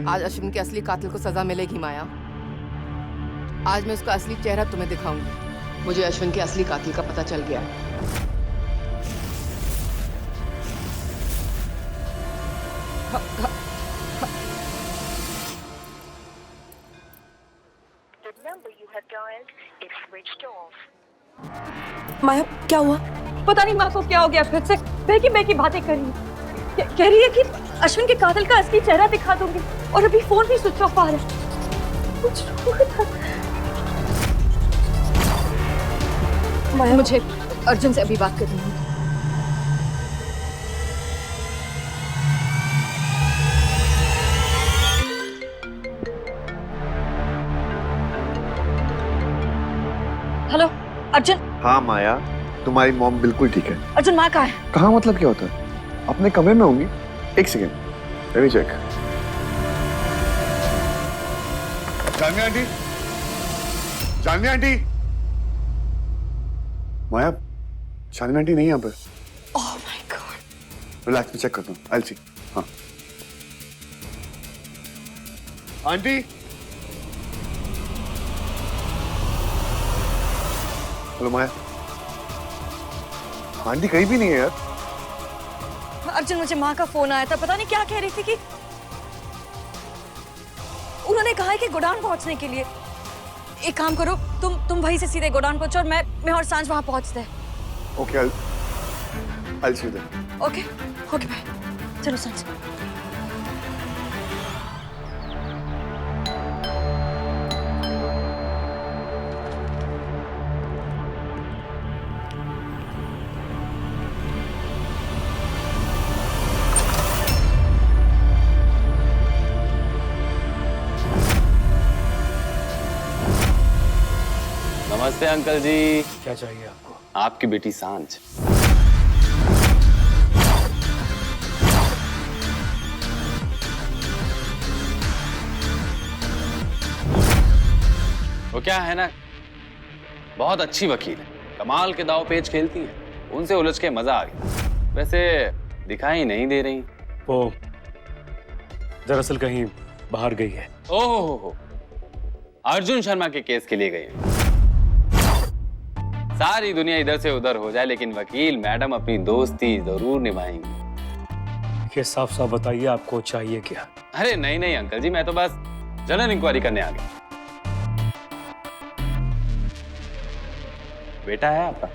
आज अश्विन के असली कातिल को सजा मिलेगी माया। आज मैं उसका असली चेहरा तुम्हें दिखाऊंगी। मुझे अश्विन के असली कातिल का पता चल गया है। माया क्या हुआ? पता नहीं माँ को क्या हो गया, फिर से बहकी बातें कर रही है। कह रही है कि अश्विन के कातिल का असली चेहरा दिखा दूंगी, और अभी फोन भी स्विच ऑफ आ रहा है। कुछ हुआ था। माया मुझे अर्जुन से अभी बात करनी है। हेलो अर्जुन। हाँ माया, तुम्हारी मॉम बिल्कुल ठीक है। अर्जुन माँ कहाँ है? कहाँ मतलब क्या होता है? अपने कमरे में होंगी। एक second, let me check. Janvi aunty, Janvi aunty. Maya, Janvi aunty नहीं यहाँ पे। Oh my God. रिलैक्स, मैं चेक करता हूँ। आई सी। हाँ आंटी। हेलो माया, आंटी कहीं भी नहीं है यार। अर्जुन मुझे माँ का फोन आया था, पता नहीं क्या कह रही थी कि उन्होंने कहा है कि गोडाउन पहुंचने के लिए। एक काम करो, तुम वहीं से सीधे गोडाउन पहुंचो और मैं और सांझ वहां पहुंचते हैं। Okay, I'll see you there. Okay okay bye. चलो सांझ। नमस्ते अंकल जी। क्या चाहिए आपको? आपकी बेटी सांझ। वो क्या है ना, बहुत अच्छी वकील है, कमाल के दाव पेच खेलती है, उनसे उलझ के मजा आ गया। वैसे दिखाई नहीं दे रही। वो दरअसल कहीं बाहर गई है। ओहो, अर्जुन शर्मा के केस के लिए गई है। सारी दुनिया इधर से उधर हो जाए, लेकिन वकील मैडम अपनी दोस्ती जरूर निभाएंगी। ये साफ साफ बताइए आपको चाहिए क्या? अरे नहीं नहीं अंकल जी, मैं तो बस जनरल इंक्वायरी करने आ गया। बेटा है आपका?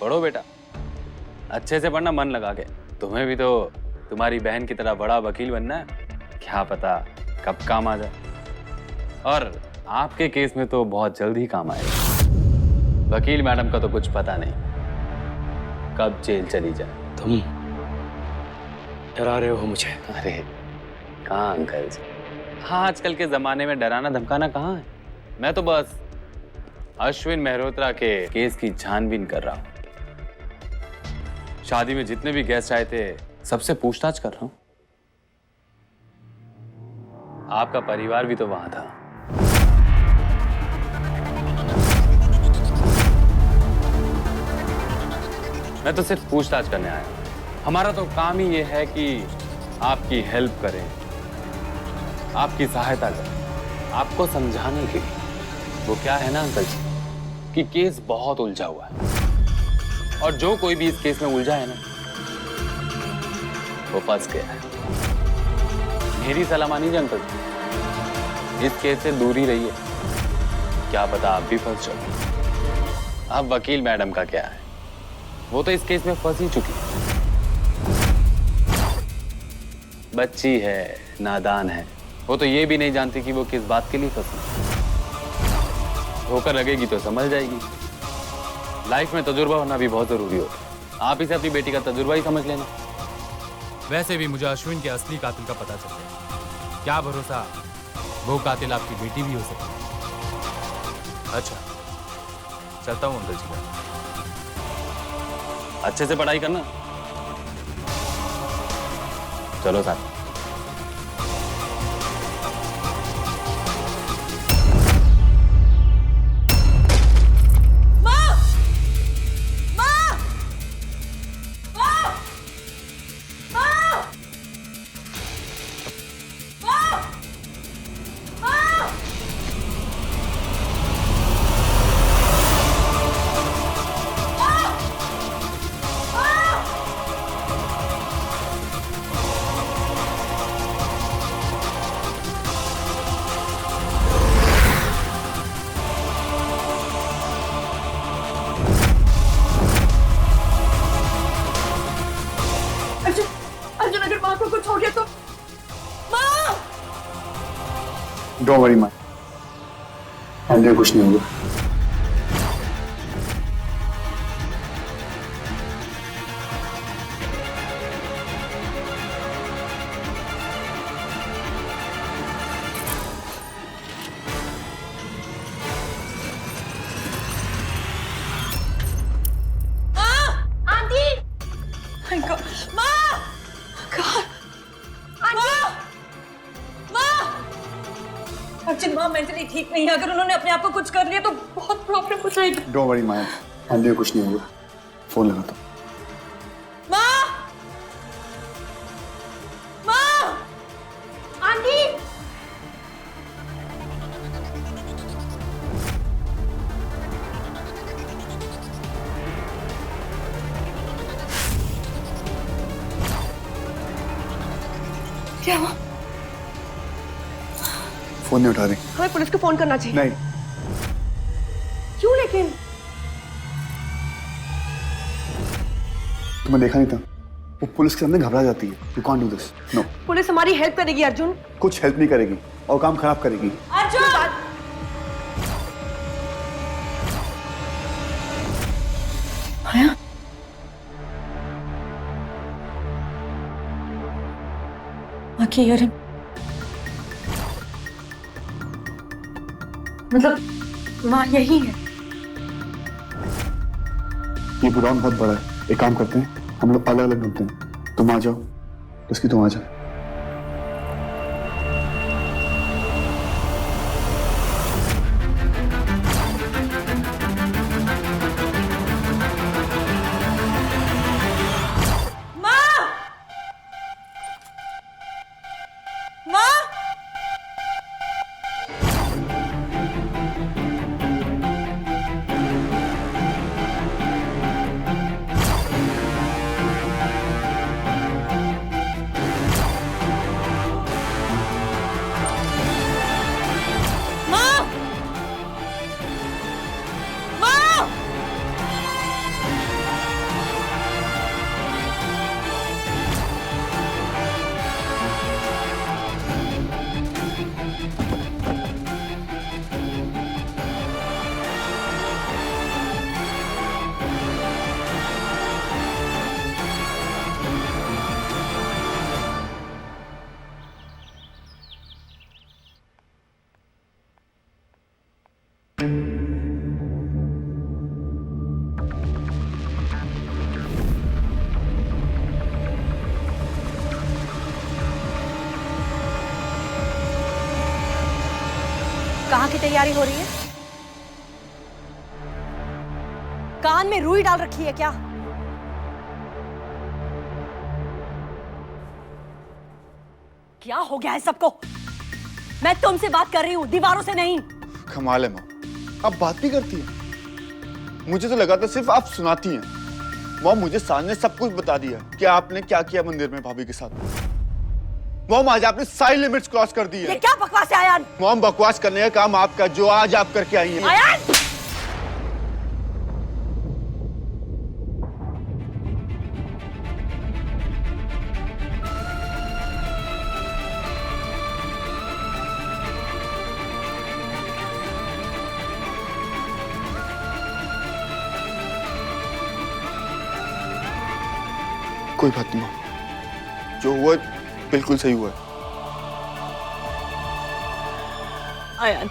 पढ़ो बेटा, अच्छे से पढ़ना, मन लगा के। तुम्हें भी तो तुम्हारी बहन की तरह बड़ा वकील बनना है, क्या पता कब काम आ जाए। और आपके केस में तो बहुत जल्द ही काम आएगा। वकील मैडम का तो कुछ पता नहीं कब जेल चली जाए। तुम डरा रहे हो मुझे? अरे कहाँ अंकल जी, हाँ आजकल के जमाने में डराना धमकाना कहाँ है। मैं तो बस अश्विन मेहरोत्रा के केस की छानबीन कर रहा हूँ। शादी में जितने भी गेस्ट आए थे सबसे पूछताछ कर रहा हूं। आपका परिवार भी तो वहां था। मैं तो सिर्फ पूछताछ करने आया हूं। हमारा तो काम ही ये है कि आपकी हेल्प करें, आपकी सहायता करें, आपको समझाने के लिए। वो क्या है ना अंकल जी कि केस बहुत उलझा हुआ है, और जो कोई भी इस केस में उलझा है ना, वो फंस गया है। मेरी सलाह मानिए अंकल जी, इस केस से दूर ही रहिए, क्या पता आप भी फंस जाओ। अब वकील मैडम का क्या है, वो तो इस केस में फंस ही चुकी है। बच्ची है, नादान है, वो तो ये भी नहीं जानती कि वो किस बात के लिए फंसी। ठोकर लगेगी तो समझ जाएगी। लाइफ में तजुर्बा होना भी बहुत जरूरी होता है। आप इसे अपनी बेटी का तजुर्बा ही समझ लेना। वैसे भी मुझे अश्विन के असली कातिल का पता चल गया। क्या भरोसा वो कातिल आपकी बेटी भी हो सकती है। अच्छा चलता हूँ अंकल जी का। अच्छे से पढ़ाई करना। चलो साथ। अर्जुन, अर्जुन अगर माँ को कुछ हो गया तो माँ! डोंट वरी माँ, अंदर कुछ नहीं होगा। My God. माँ! God. माँ! अर्जुन, माँ मेंटली ठीक नहीं है। अगर उन्होंने अपने आप को कुछ कर लिया तो बहुत प्रॉब्लम हो जाएगी। डोंट वरी माँ, अंदर कुछ नहीं होगा। फोन लगाता हूँ। माँ! माँ! आंटी! क्या हुआ? फोन नहीं उठा रही। हमें पुलिस को फोन करना चाहिए। नहीं, क्यों लेकिन? तुम्हें देखा नहीं था? वो पुलिस के सामने घबरा जाती है। You can't do this. No, police हमारी हेल्प करेगी अर्जुन। कुछ हेल्प नहीं करेगी और काम खराब करेगी। अर्जुन! माया, माँ की ईयरिंग। मतलब माँ यही है। ये गोडाउन बहुत बड़ा है। एक काम करते हैं, हम लोग अलग अलग ढूंढते हैं। तुम आ जाओ, उसकी तुम आ जाओ। माँ! माँ! माँ! माँ! कहाँ की तैयारी हो रही है? कान में रुई डाल रखी है क्या? क्या हो गया है सबको? मैं तुमसे बात कर रही हूँ, दीवारों से नहीं। कमाल है माँ, आप बात भी करती हैं। मुझे तो लगा था सिर्फ आप सुनाती हैं। माँ, मुझे साल ने सब कुछ बता दिया कि आपने क्या किया मंदिर में भाभी के साथ। मॉम, आज आपने सारी लिमिट्स क्रॉस कर दी है। ये क्या बकवास है आयान? मॉम, बकवास करने का काम आपका, जो आज आप करके आई हैं। आयान! कोई बात नहीं मॉम, जो हुआ बिल्कुल सही हुआ है। आयान,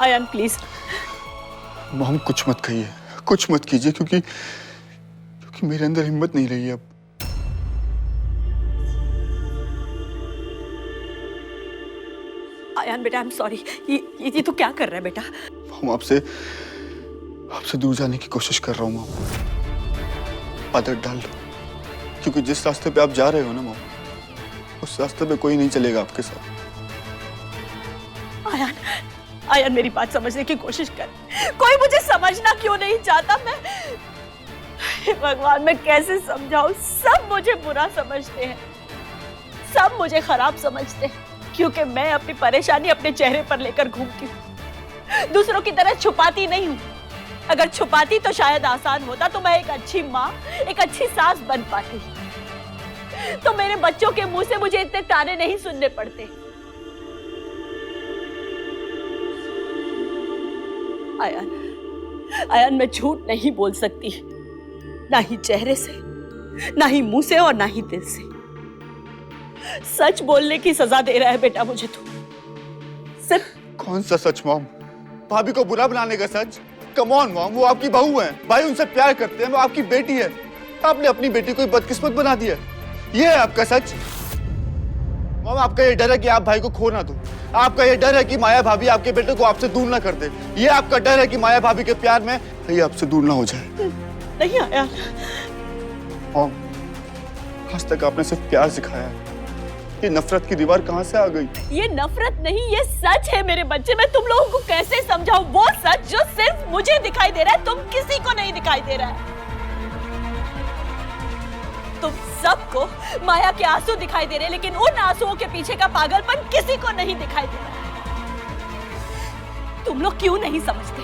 आयान प्लीज। मॉम, कुछ मत कहिए, कुछ मत कीजिए, क्योंकि मेरे अंदर हिम्मत नहीं रही अब। आयान बेटा, आई एम सॉरी। ये तू क्या कर रहा है बेटा? हम आपसे दूर जाने की कोशिश कर रहा हूँ मॉम। आदत डाल लो, क्योंकि जिस रास्ते पे आप जा रहे हो ना मॉम, उस रास्ते पे कोई नहीं चलेगा आपके साथ। आयान मेरी बात समझने की कोशिश कर। कोई मुझे समझना क्यों नहीं चाहता? मैं, हे भगवान, मैं कैसे समझाऊं? सब मुझे बुरा समझते हैं, सब मुझे खराब समझते हैं, क्योंकि मैं अपनी परेशानी अपने चेहरे पर लेकर घूमती हूँ, दूसरों की तरह छुपाती नहीं हूँ। अगर छुपाती तो शायद आसान होता, तो मैं एक अच्छी माँ, एक अच्छी सास बन पाती, तो मेरे बच्चों के मुंह से मुझे इतने ताने नहीं सुनने पड़ते। आयान, मैं झूठ नहीं बोल सकती, ना ही चेहरे से, ना ही मुंह से, और ना ही दिल से। सच बोलने की सजा दे रहा है बेटा मुझे तू। सिर्फ कौन सा सच मॉम? भाभी को बुरा बनाने का सच? कम ऑन मॉम, वो आपकी बहू है, भाई उनसे प्यार करते हैं, वो आपकी बेटी है। आपने अपनी बेटी को बदकिस्मत बना दिया, ये है आपका सच? मॉम, आपका ये डर है कि आप भाई को खो ना दो, आपका ये डर है कि माया भाभी आपके बेटे को आपसे दूर ना कर दे, ये आपका डर है कि माया भाभी के प्यार में ये आपसे दूर ना हो जाए। नहीं आयान। मॉम, आज तक आपने सिर्फ प्यार सिखाया है, ये नफरत की दीवार कहां से आ गई? ये नफरत नहीं, ये सच है मेरे बच्चे। मैं तुम लोगों को कैसे समझाऊं वो सच जो सिर्फ मुझे दिखाई दे रहा है, तुम किसी को नहीं दिखाई दे रहा है। तुम सबको माया के आंसू दिखाई दे रहे हैं, लेकिन उन आंसुओं के पीछे का पागलपन किसी को नहीं दिखाई दे रहा। तुम लोग क्यों नहीं समझते?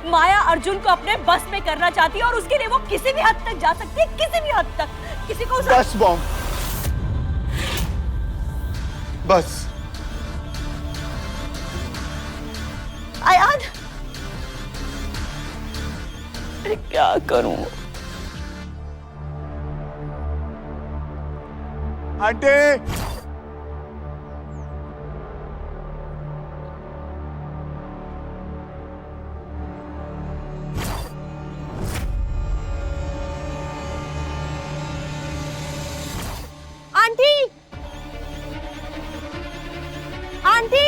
माया अर्जुन को अपने बस में करना चाहती है, और उसके लिए वो किसी भी हद तक जा सकती है, किसी भी हद तक। किसी को बस मॉम, बस। आयान, मैं क्या करूं? आंटी, आंटी, आंटी,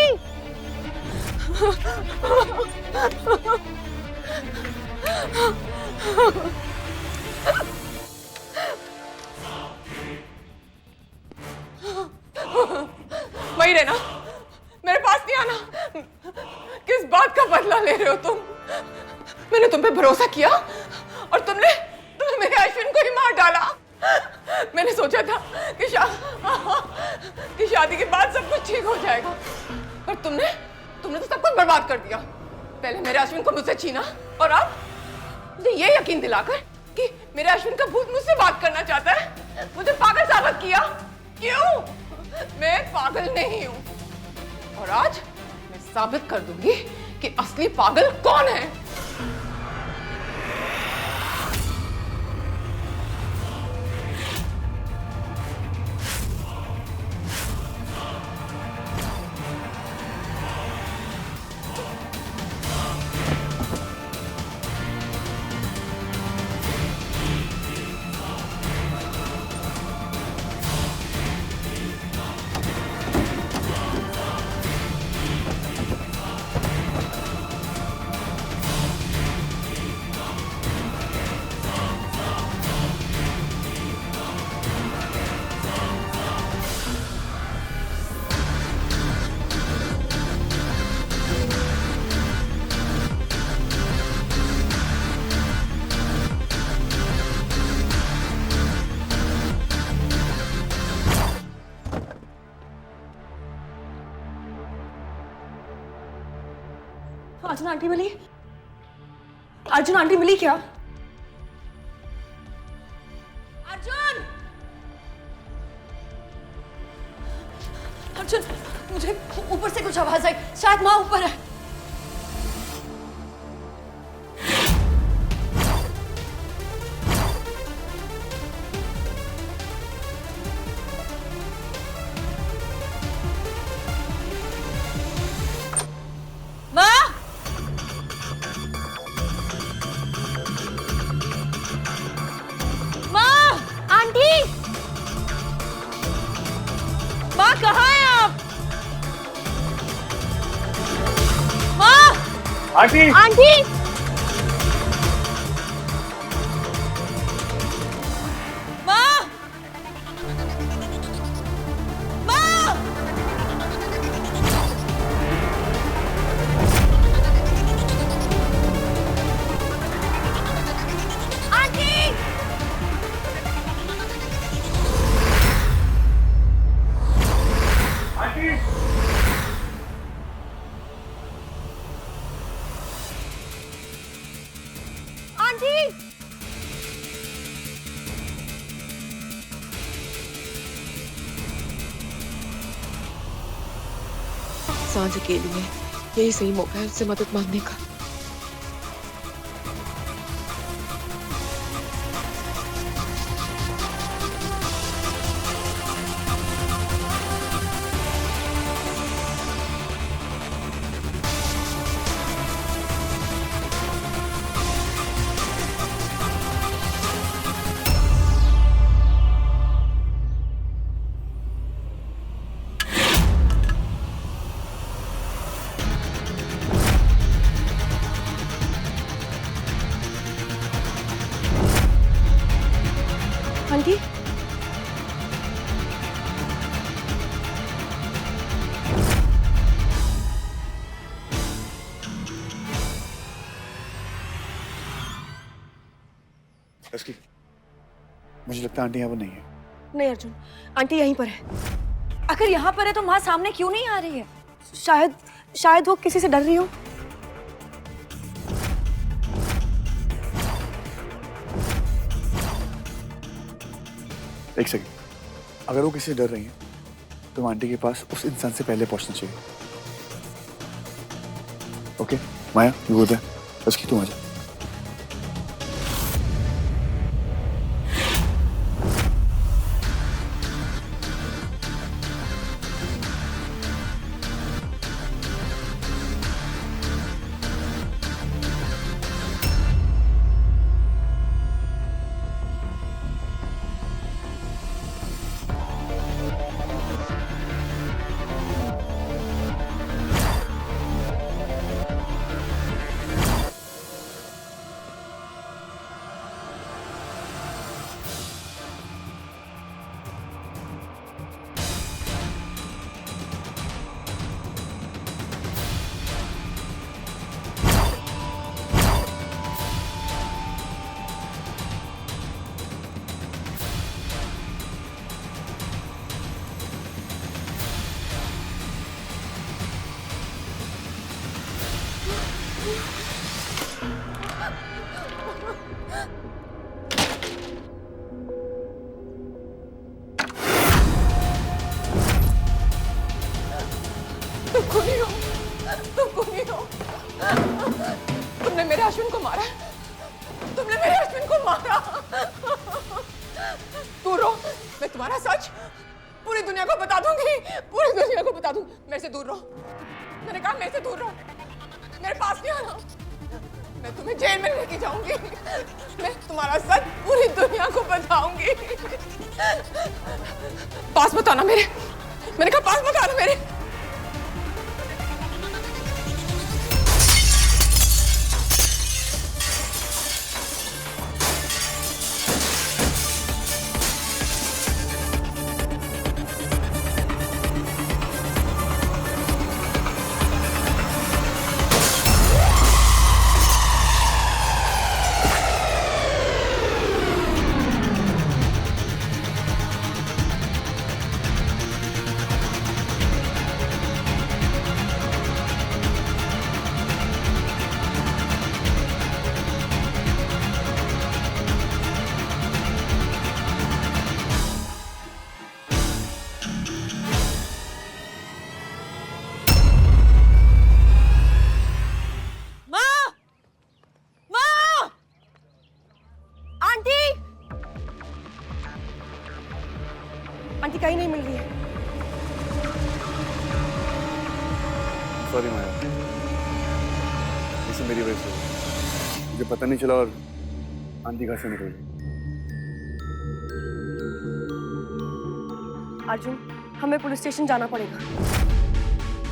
वही रहना, मेरे पास नहीं आना। किस बात का बदला ले रहे हो तुम? मैंने तुम पे भरोसा किया और तुमने मेरे अश्विन को ही मार डाला। मैंने सोचा था कि शादी के बाद सब कुछ ठीक हो जाएगा, पर तुमने तो सब कुछ बर्बाद कर दिया। पहले मेरे अश्विन को मुझसे छीना, और अब मुझे ये यकीन दिलाकर कि मेरे अश्विन का भूत मुझसे बात करना चाहता है, मुझे पागल साबित किया। क्यों? मैं पागल नहीं हूं, और आज मैं साबित कर दूंगी कि असली पागल कौन है। अर्जुन आंटी मिली? अर्जुन आंटी मिली क्या? अर्जुन! अर्जुन, मुझे ऊपर से कुछ आवाज आई, शायद माँ ऊपर है। माँ, कहाँ हैं आप? आंटी आंटी माँ माँ आंटी आंटी आंटी सांझ अकेली है, यही सही मौका है उससे मदद मांगने का। आंटी असली मुझे लगता है आंटी यहाँ पर नहीं है। नहीं अर्जुन, आंटी यहीं पर है। अगर यहाँ पर है तो माँ सामने क्यों नहीं आ रही है? शायद वो किसी से डर रही हो। एक सेकंड, अगर वो किसी से डर रही है तो आंटी के पास उस इंसान से पहले पहुंचना चाहिए। Okay Maya, you go there. उसकी तुम आ जा। तुमने मेरे अश्विन को मारा, तुमने मेरे अश्विन को मारा। दूर रहो, मैं तुम्हारा सच पूरी दुनिया को बता दूंगी, पूरी दुनिया को बता दूंगी। मेरे से दूर रहो, मैंने कहा मेरे से दूर रहो, मेरे पास नहीं आना। मैं तुम्हें जेल में लेके जाऊंगी, मैं तुम्हारा सच पूरी दुनिया को बताऊंगी। पास मत आना मेरे, मैंने कहा पास मत आना मेरे। आंटी कहीं नहीं मिल रही है। सॉरी माया, इसे मेरी वजह से हुआ। मुझे पता नहीं चला और आंटी घर से निकल गई। अर्जुन, हमें पुलिस स्टेशन जाना पड़ेगा।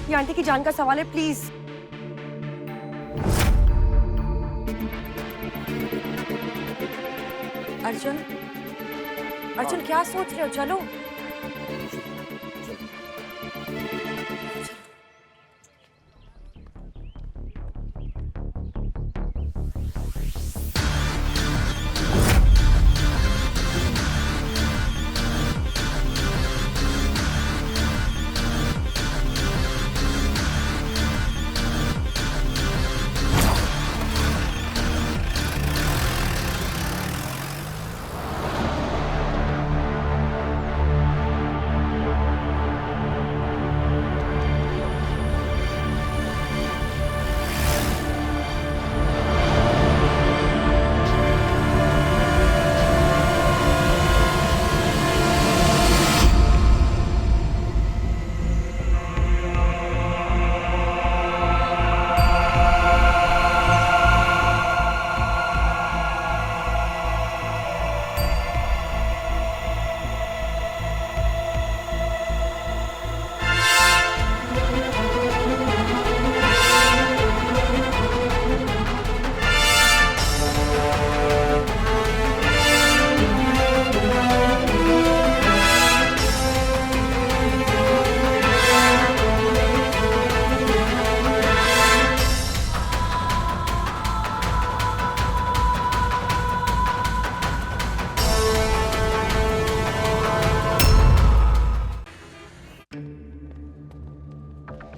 ये आंटी की जान का सवाल है, प्लीज। अर्जुन, अर्जुन क्या सोच रहे हो? चलो।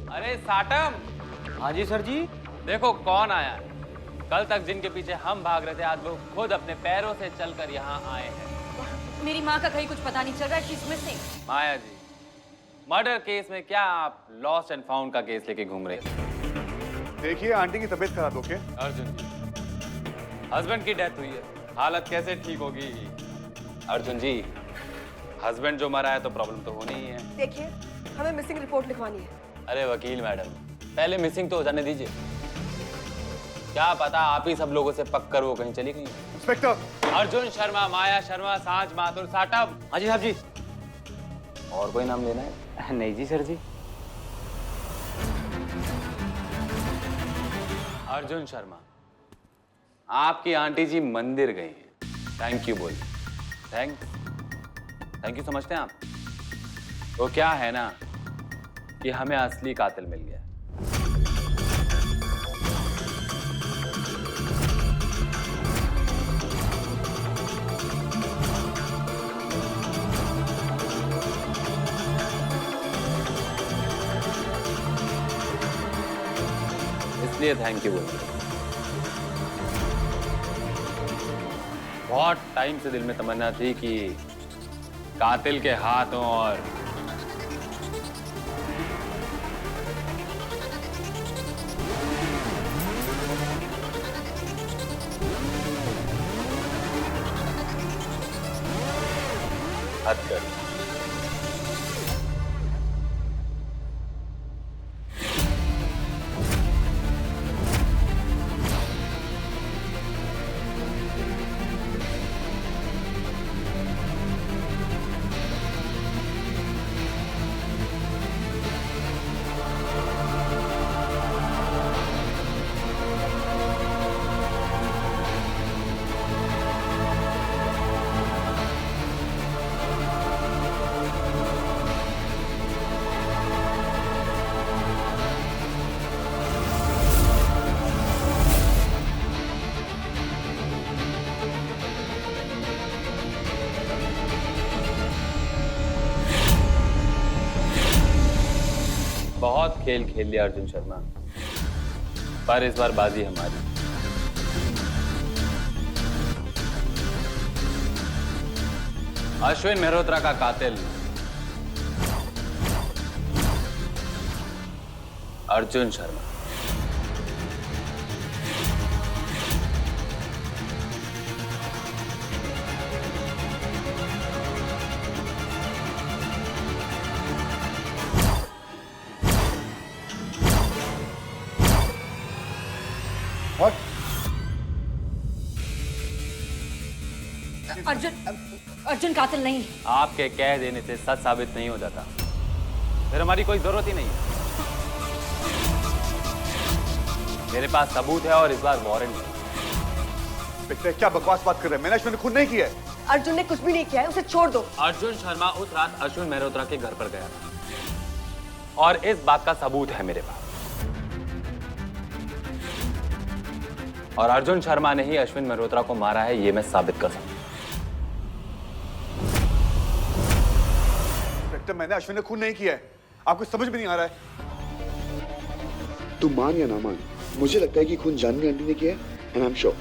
अरे साटम, हाँ जी सर जी। देखो कौन आया है। कल तक जिनके पीछे हम भाग रहे थे, आज वो खुद अपने पैरों से चलकर यहाँ आए हैं। मेरी माँ का कहीं कुछ पता नहीं चल रहा है। She is missing. Maya ji, murder case में क्या आप लॉस्ट एंड फाउंड का केस लेके घूम रहे हैं? देखिए आंटी की तबीयत खराब हो के। अर्जुन जी, हस्बैंड की डेथ हुई है, हालत कैसे ठीक होगी? अर्जुन जी, हस्बैंड जो मरा है तो प्रॉब्लम तो होनी ही है। देखिए, हमें मिसिंग रिपोर्ट लिखवानी है। अरे वकील मैडम, पहले मिसिंग तो हो जाने दीजिए। क्या पता आप ही सब लोगों से पककर वो कहीं चली गई। इंस्पेक्टर अर्जुन शर्मा, माया शर्मा, सांझ माथुर, साटम। हाँ जी साहब जी। और कोई नाम लेना है? नहीं जी सर जी। अर्जुन शर्मा, आपकी आंटी जी मंदिर गई हैं। थैंक यू बोल। थैंक यू समझते हैं आप? तो क्या है ना कि हमें असली कातिल मिल गया। इसलिए थैंक यू बोल। बहुत टाइम से दिल में तमन्ना थी कि कातिल के हाथों और हद कर। बहुत खेल खेल लिया अर्जुन शर्मा, पर इस बार बाजी हमारी। अश्विन मेहरोत्रा का कातिल अर्जुन शर्मा। What? अर्जुन कातिल नहीं। आपके कह देने से सच साबित नहीं हो जाता, फिर हमारी कोई जरूरत ही नहीं है। मेरे पास सबूत है और इस बार वारंट है। इंस्पेक्टर क्या बकवास बात कर रहे हैं? मैंने अश्विन ने खून नहीं किया है। अर्जुन ने कुछ भी नहीं किया है, उसे छोड़ दो। अर्जुन शर्मा उस रात अश्विन मेहरोत्रा के घर पर गया था और इस बात का सबूत है मेरे पास। और अर्जुन शर्मा ने ही अश्विन मेहरोत्रा को मारा है, ये मैं साबित कर सकता हूं। इंस्पेक्टर मैंने अश्विन ने खून नहीं किया है, आपको समझ में नहीं आ रहा है? तू मान या ना मान, मुझे लगता है कि खून जानवी आंटी ने किया है, and I am sure.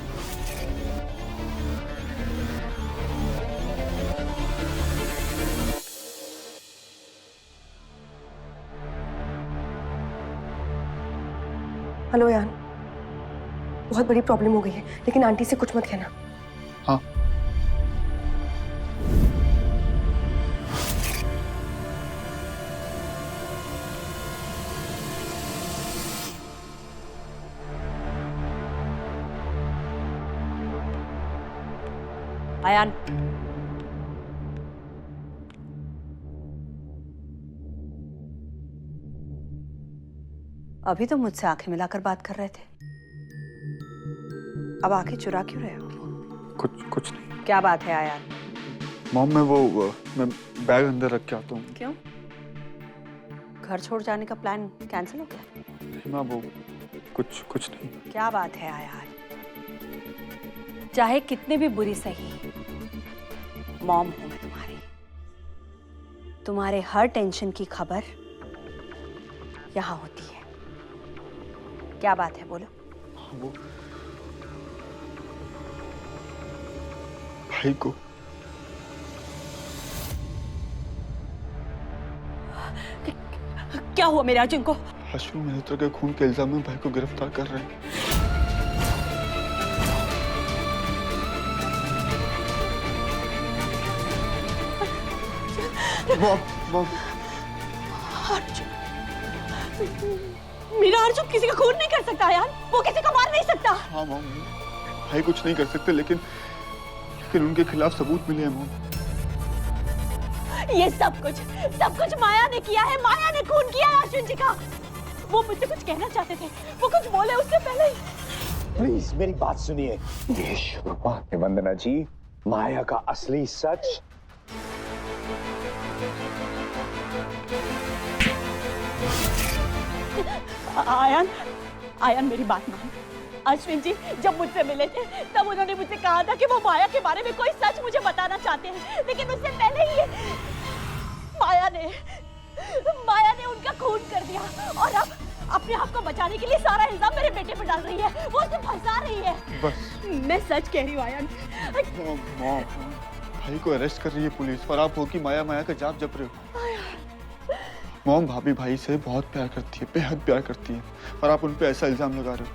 Hello यान, बहुत बड़ी प्रॉब्लम हो गई है, लेकिन आंटी से कुछ मत कहना। हाँ। आयान, अभी तो मुझसे आंखें मिलाकर बात कर रहे थे, अब आंखें चुरा क्यों रहे हो? कुछ नहीं। क्या बात है आयान? मॉम मैं बैग अंदर रख के आता हूँ। क्यों? घर छोड़ जाने का प्लान कैंसिल हो गया? नहीं माँ, वो कुछ नहीं। क्या बात है आयान? चाहे कितने भी बुरी सही, मॉम हूं मैं तुम्हारी। तुम्हारे हर टेंशन की खबर यहां होती है। क्या बात है, बोलो। वो भाई को क्या हुआ मेरे अर्जुन को? अश्विन मेहरोत्रा के खून के इल्जाम में भाई को गिरफ्तार कर रहे हैं। मॉम, अर्जुन, मेरा अर्जुन किसी का खून नहीं कर सकता यार, वो किसी को मार नहीं सकता। हाँ मॉम, भाई कुछ नहीं कर सकते, लेकिन उनके खिलाफ सबूत मिले हैं मॉम। ये सब कुछ माया ने किया है, माया ने खून किया है अर्जुन जी का। वो मुझसे कुछ कहना चाहते थे, वो कुछ बोले उससे पहले ही। प्लीज मेरी बात सुनिए। ये शुरू बात है वंदना जी, माया का असली सच। आयन मेरी बात मान। अश्विन जी जब मुझसे मिले थे तब उन्होंने मुझसे कहा था कि वो माया के बारे में कोई सच मुझे बताना चाहते हैं, लेकिन उससे पहले ही माया ने उनका खून कर दिया और अब अपने आप को बचाने के लिए सारा इल्जाम मेरे बेटे पर डाल रही है, वो उसे फंसा रही है। बस मैं सच कह रही हूँ आयन। मॉम, भाई को अरेस्ट कर रही है पुलिस और आप हो कि माया का जाप जप रहे हो। मॉम, भाभी भाई से बहुत प्यार करती है, बेहद प्यार करती है, और आप उन पे ऐसा इल्जाम लगा रहे हो।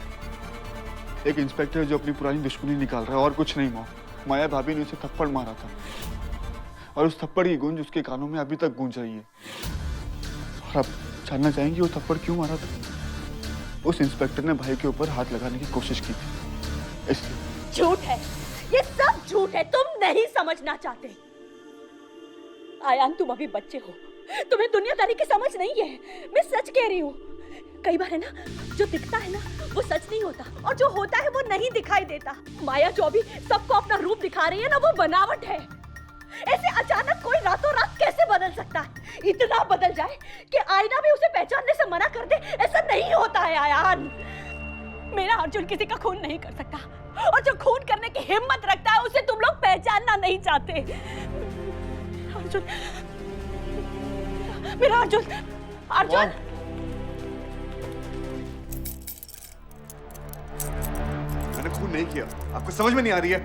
एक इंस्पेक्टर जो अपनी पुरानी दुश्मनी निकाल रहा है, और कुछ नहीं मॉम। माया भाभी ने उसे थप्पड़ मारा था और उस थप्पड़ की गूंज उसके कानों में अभी तक गूंज रही है। और आप जानना चाहेंगे वो थप्पड़ क्यों मारा था? उस इंस्पेक्टर ने भाई के ऊपर हाथ लगाने की कोशिश की थी, इसलिए। झूठ है, ये सब झूठ है, तुम नहीं समझना चाहते। आयान तुम अभी बच्चे हो, तुम्हें दुनियादारी की समझ नहीं है। मैं सच कह रही हूँ, कई बार है ना, जो दिखता है ना वो सच नहीं होता, और जो होता है वो नहीं दिखाई देता। माया जो अभी सबको अपना रूप दिखा रही है ना, वो बनावट है। ऐसे अचानक कोई रातों रात कैसे बदल सकता है? इतना बदल जाए कि आईना भी उसे पहचानने से मना कर दे, ऐसा नहीं होता है आयान। मेरा अर्जुन किसी का खून नहीं कर सकता, और जो खून करने की हिम्मत रखता है उसे तुम लोग पहचानना नहीं चाहते। मेरा अर्जुन मैंने खून नहीं किया, आपको समझ में नहीं आ रही है?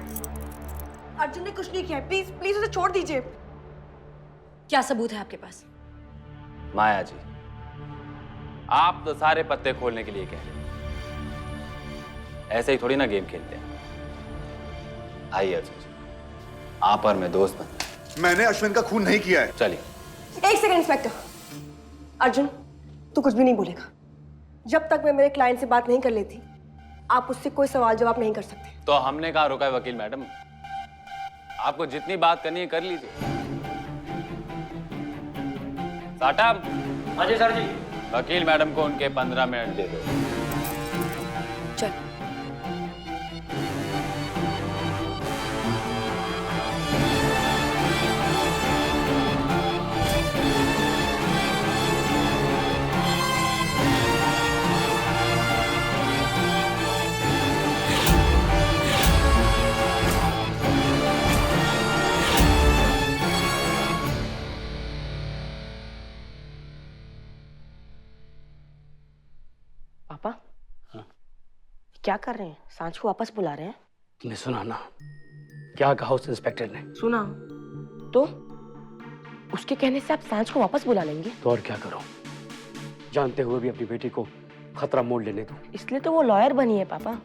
अर्जुन ने कुछ नहीं किया है, प्लीज प्लीज उसे छोड़ दीजिए। क्या सबूत है आपके पास? माया जी, आप तो सारे पत्ते खोलने के लिए कह रहे हैं, ऐसे ही थोड़ी ना गेम खेलते हैं। आइए अर्जुन जी, आप और मैं दोस्त बनते हैं। मैंने अश्विन का खून नहीं किया है। चलिए। एक सेकंड इंस्पेक्टर। अर्जुन, तू कुछ भी नहीं बोलेगा। जब तक मैं मेरे क्लाइंट से बात नहीं कर लेती, आप उससे कोई सवाल जवाब नहीं कर सकते। तो हमने कहा रुका है वकील मैडम, आपको जितनी बात करनी है कर लीजिए। साहब। हाँ जी सर जी। वकील मैडम को उनके 15 मिनट दे दो। चल। पापा हाँ? क्या कर रहे हैं? सांझ को वापस बुला रहे हैं? तुमने सुना ना क्या कहा उस इंस्पेक्टर ने? सुना तो उसके कहने से आप सांझ को वापस बुला लेंगे? तो और क्या करो, जानते हुए भी अपनी बेटी को खतरा मोड़ लेने दो। इसलिए तो वो लॉयर बनी है पापा,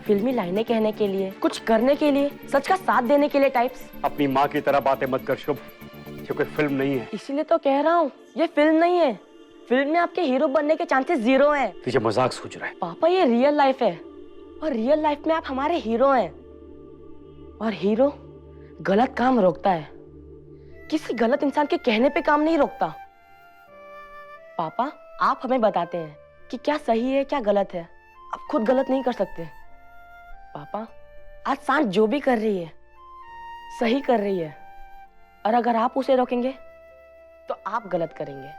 फिल्मी लाइनें कहने के लिए, कुछ करने के लिए, सच का साथ देने के लिए टाइप्स। अपनी माँ की तरह बातें मत कर शुभ, ये कोई फिल्म नहीं है। इसीलिए तो कह रहा हूँ ये फिल्म नहीं है। फिल्म में आपके हीरो बनने के चांसेस 0 हैं। तुझे मजाक सूझ रहा है? पापा ये रियल लाइफ है और रियल लाइफ में आप हमारे हीरो हैं और हीरो गलत काम रोकता है, किसी गलत इंसान के कहने पे काम नहीं रोकता। पापा आप हमें बताते हैं कि क्या सही है क्या गलत है, आप खुद गलत नहीं कर सकते। पापा आज सांझ जो भी कर रही है सही कर रही है और अगर आप उसे रोकेंगे तो आप गलत करेंगे।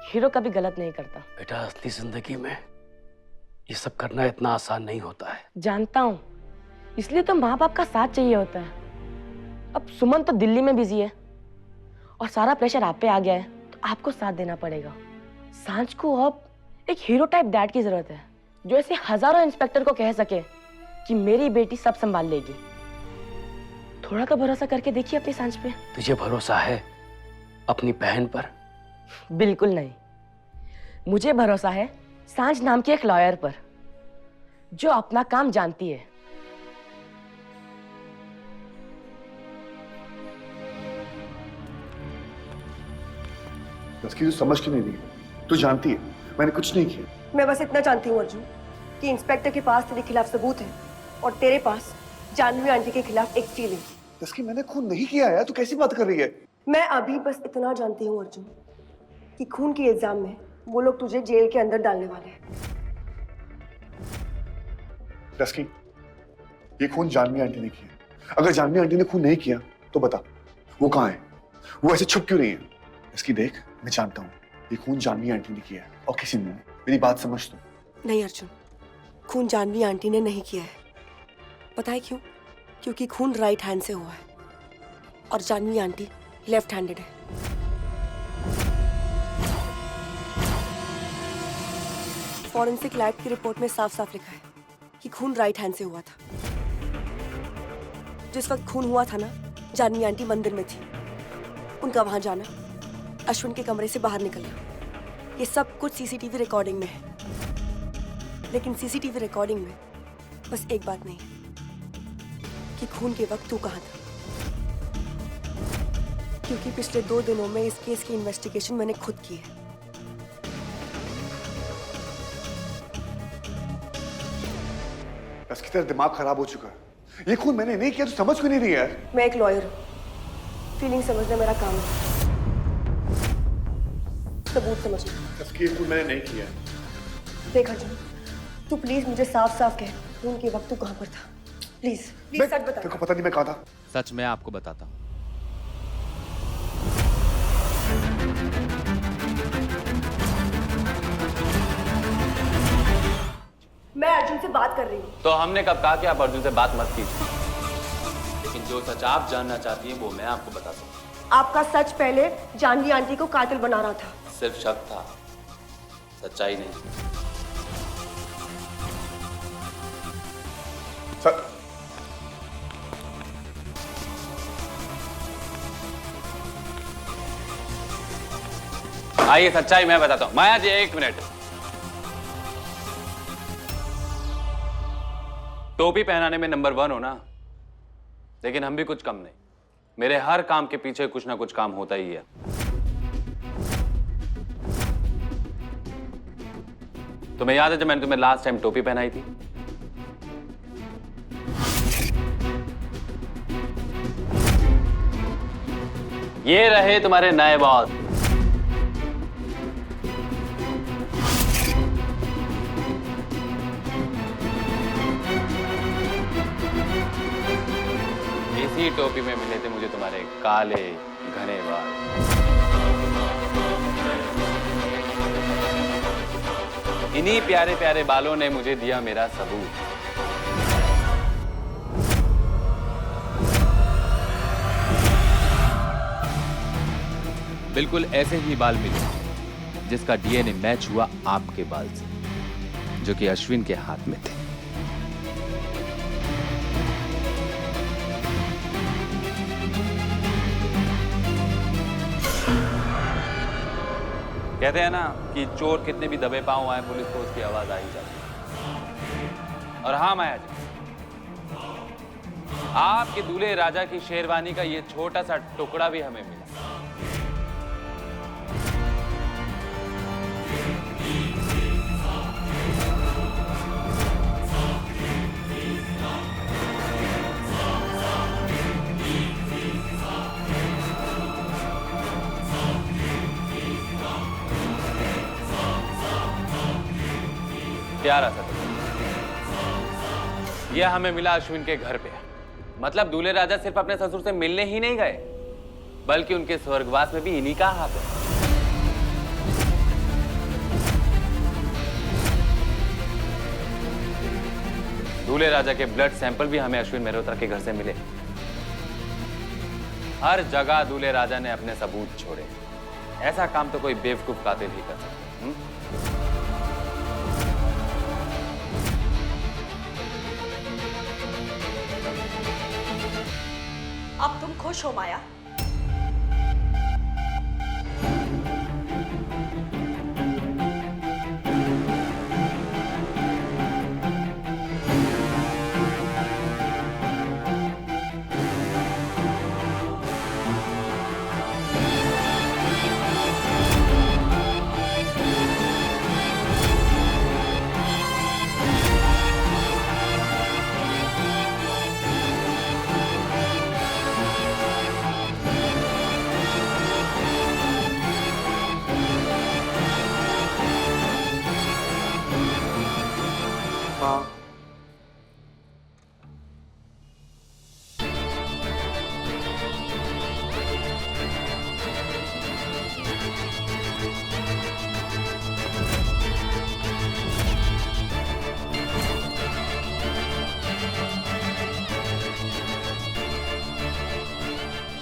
हीरो कभी गलत नहीं करता। बेटा असली जिंदगी में ये सब करना इतना आसान नहीं होता है। जानता हूं, इसलिए तो माँ बाप का साथ चाहिए होता है। अब सुमन तो दिल्ली में बिजी है और सारा प्रेशर आप पे आ गया है तो आपको साथ देना पड़ेगा। सांझ को अब एक हीरो टाइप डैड की जरूरत है जो ऐसे हजारों इंस्पेक्टर को कह सके कि मेरी बेटी सब संभाल लेगी। थोड़ा तो भरोसा करके देखिए अपनी सांझ पे। तुझे भरोसा है अपनी बहन पर? बिल्कुल नहीं, मुझे भरोसा है सांझ नाम के एक लॉयर पर जो अपना काम जानती है। तू समझ क्यों नहीं रही? तू जानती है मैंने कुछ नहीं किया। मैं बस इतना जानती हूँ अर्जुन कि इंस्पेक्टर के पास तेरे खिलाफ सबूत है और तेरे पास जानवी आंटी के खिलाफ एक फीलिंग। तस्की मैंने खून नहीं किया यार, तू कैसी बात कर रही है? मैं अभी बस इतना जानती हूँ अर्जुन कि खून के इल्जाम में वो लोग तुझे जेल के अंदर डालने वाले हैं। तस्की ये खून जानवी आंटी ने किया। अगर जानवी आंटी ने खून नहीं किया तो बता वो कहाँ है, वो ऐसे छुप क्यों रही है? तस्की देख मैं जानता हूँ ये खून जानवी आंटी ने किया है और किसी ने। मेरी बात समझ तू। नहीं अर्जुन, खून जानवी आंटी ने नहीं किया है। पता है क्यों? क्योंकि खून राइट हैंड से हुआ है और जानवी आंटी लेफ्ट हैंडेड है। फॉरेंसिक लैब की रिपोर्ट में साफ साफ लिखा है कि खून राइट हैंड से हुआ था। जिस वक्त खून हुआ था ना, जानवी आंटी मंदिर में थी। उनका वहां जाना, अश्विन के कमरे से बाहर निकलना, ये सब कुछ सीसीटीवी रिकॉर्डिंग में है। लेकिन सीसीटीवी रिकॉर्डिंग में बस एक बात नहीं कि खून के वक्त तू कहाँ था। क्योंकि पिछले 2 दिनों में इस केस की इन्वेस्टिगेशन मैंने खुद की है। तस्की तेरा दिमाग खराब हो चुका है। ये खून मैंने नहीं किया, तू समझ क्यों नहीं रही है? मैं एक लॉयर हूँ, फीलिंग समझना मेरा काम है, सबूत समझना। तस्की ये खून मैंने नहीं किया। देख अर्जुन, तू प्लीज मुझे साफ साफ कह खून के वक्त तू कहाँ पर था। प्लीज सच बता। तेरे को पता नहीं मैं कहाँ था? सच मैं आपको बताता हूँ। मैं अर्जुन से बात कर रही हूँ। तो हमने कब कहा कि आप अर्जुन से बात मत कीजिए, लेकिन जो सच आप जानना चाहती हैं वो मैं आपको बता सकता हूँ। आपका सच पहले जानवी आंटी को कातिल बना रहा था। सिर्फ शक था, सच्चाई नहीं। सर आइए सच्चाई मैं बताता हूँ। माया जी 1 मिनट। टोपी पहनाने में नंबर 1 हो ना, लेकिन हम भी कुछ कम नहीं। मेरे हर काम के पीछे कुछ ना कुछ काम होता ही है। तुम्हें याद है जब मैंने तुम्हें लास्ट टाइम टोपी पहनाई थी? ये रहे तुम्हारे नए बॉस। इसी टोपी में मिले थे मुझे तुम्हारे काले घने बाल। इन्हीं प्यारे प्यारे बालों ने मुझे दिया मेरा सबूत। बिल्कुल ऐसे ही बाल मिले जिसका डीएनए मैच हुआ आपके बाल से, जो कि अश्विन के हाथ में थे। कहते हैं ना कि चोर कितने भी दबे पांव आए, पुलिस को उसकी आवाज आ ही जाती है। और हाँ माया जी, आपके दूल्हे राजा की शेरवानी का ये छोटा सा टुकड़ा भी हमें मिला। प्यारा सा ये हमें मिला अश्विन के घर पे। मतलब दूल्हे राजा सिर्फ अपने ससुर से मिलने ही नहीं गए, बल्कि उनके स्वर्गवास में भी इन्हीं का हाथ है। दूल्हे राजा के ब्लड सैंपल भी हमें अश्विन मेहरोत्रा के घर से मिले। हर जगह दूल्हे राजा ने अपने सबूत छोड़े। ऐसा काम तो कोई बेवकूफ कातिल ही कर सकता। अब तुम खुश हो माया?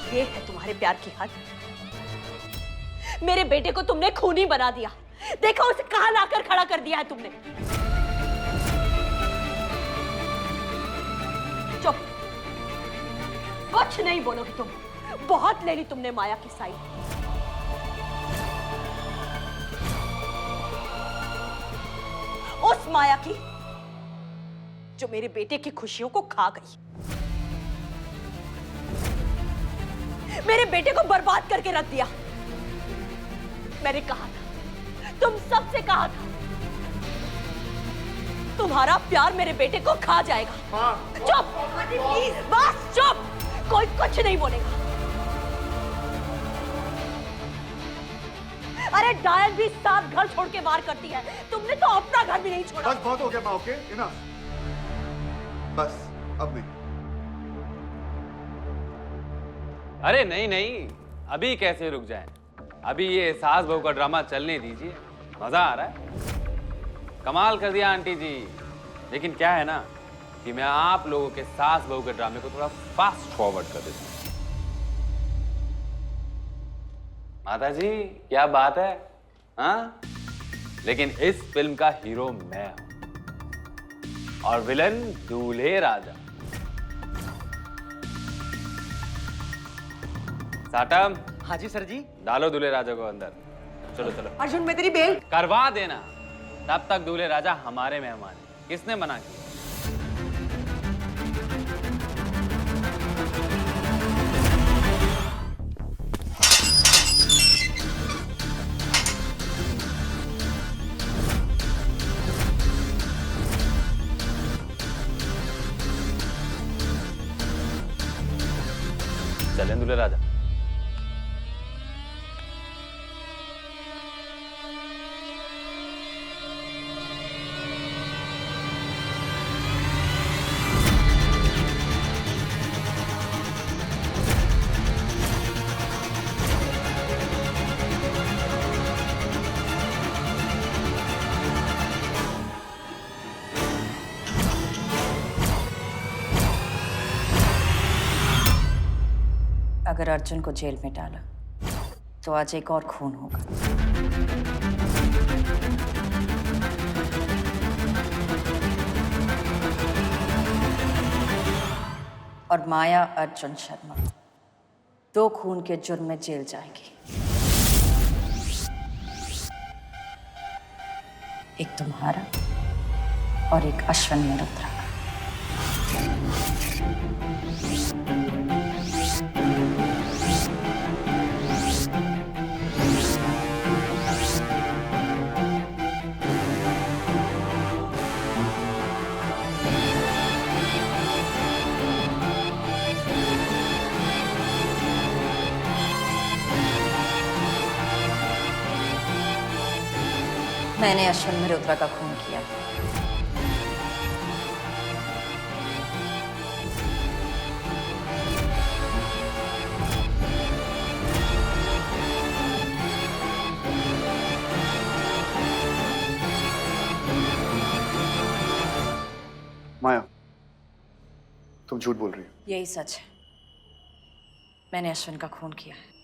ये है तुम्हारे प्यार की हद। मेरे बेटे को तुमने खूनी बना दिया। देखो उसे कहां लाकर खड़ा कर दिया है तुमने। चुप, कुछ नहीं बोलोगे तुम। बहुत ले ली तुमने माया की साइड। उस माया की जो मेरे बेटे की खुशियों को खा गई, मेरे बेटे को बर्बाद करके रख दिया। मैंने कहा था, तुम सबसे कहा था, तुम्हारा प्यार मेरे बेटे को खा जाएगा। चुप, बस चुप, कोई कुछ नहीं बोलेगा। अरे डायन भी साथ घर छोड़ के वार करती है, तुमने तो अपना घर भी नहीं छोड़ा। बस बहुत हो गया माँ, ओके इनफ। बस अब नहीं। अरे नहीं नहीं, अभी कैसे रुक जाएं? अभी ये सास बहू का ड्रामा चलने दीजिए, मजा आ रहा है। कमाल कर दिया आंटी जी। लेकिन क्या है ना कि मैं आप लोगों के सास बहू के ड्रामे को थोड़ा फास्ट फॉरवर्ड कर देता हूं। माता जी क्या बात है, हाँ? लेकिन इस फिल्म का हीरो मैं हूं और विलन दूल्हे राजा। साटम। हाँ जी सर जी। डालो दूल्हे राजा को अंदर। चलो चलो। अर्जुन मैं तेरी बेल करवा देना, तब तक दूल्हे राजा हमारे मेहमान हैं। किसने मना किया? चलें दूल्हे राजा। अगर अर्जुन को जेल में डाला तो आज एक और खून होगा। और माया अर्जुन शर्मा 2 खून के जुर्म में जेल जाएंगी। एक तुम्हारा और एक अश्विन मल्होत्रा का। मैंने अश्विन मल्होत्रा का खून किया। माया, तुम झूठ बोल रही हो। यही सच है, मैंने अश्विन का खून किया है।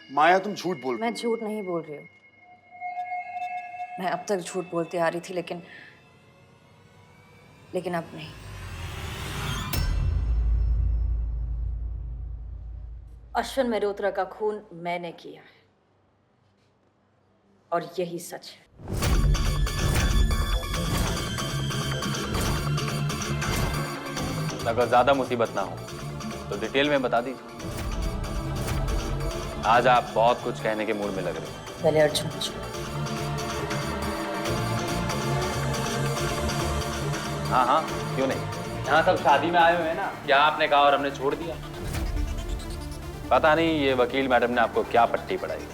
माया, तुम झूठ बोल रही मैं झूठ नहीं बोल रही हूँ। मैं अब तक झूठ बोलती आ रही थी, लेकिन अब नहीं। अश्विन मल्होत्रा का खून मैंने किया है और यही सच है। अगर ज्यादा मुसीबत ना हो तो डिटेल में बता दीजिए। आज आप बहुत कुछ कहने के मूड में लग रहे हो। पहले अर्जुन को छोड़ो। हाँ हाँ, क्यों नहीं। यहाँ सब शादी में आए हुए हैं ना, क्या आपने कहा और हमने छोड़ दिया। पता नहीं ये वकील मैडम ने आपको क्या पट्टी पढ़ाई,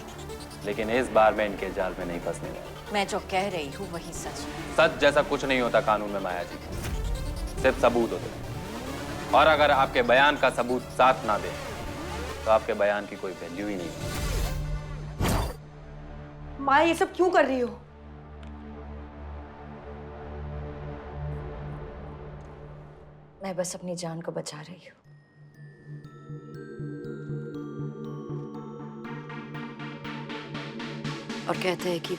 लेकिन इस बार मैं इनके जाल में नहीं फंसने वाला। मैं जो कह रही हूँ वही सच है। सच जैसा कुछ नहीं होता कानून में माया जी, सिर्फ सबूत होते हैं। और अगर आपके बयान का सबूत साथ ना दे तो आपके बयान की कोई वैल्यू ही नहीं है। माया, ये सब क्यों कर रही हो? मैं बस अपनी जान को बचा रही हूँ। और कहते हैं कि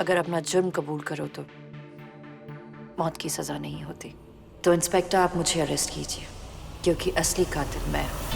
अगर अपना जुर्म कबूल करो तो मौत की सजा नहीं होती। तो इंस्पेक्टर, आप मुझे अरेस्ट कीजिए, क्योंकि असली कातिल मैं हूँ।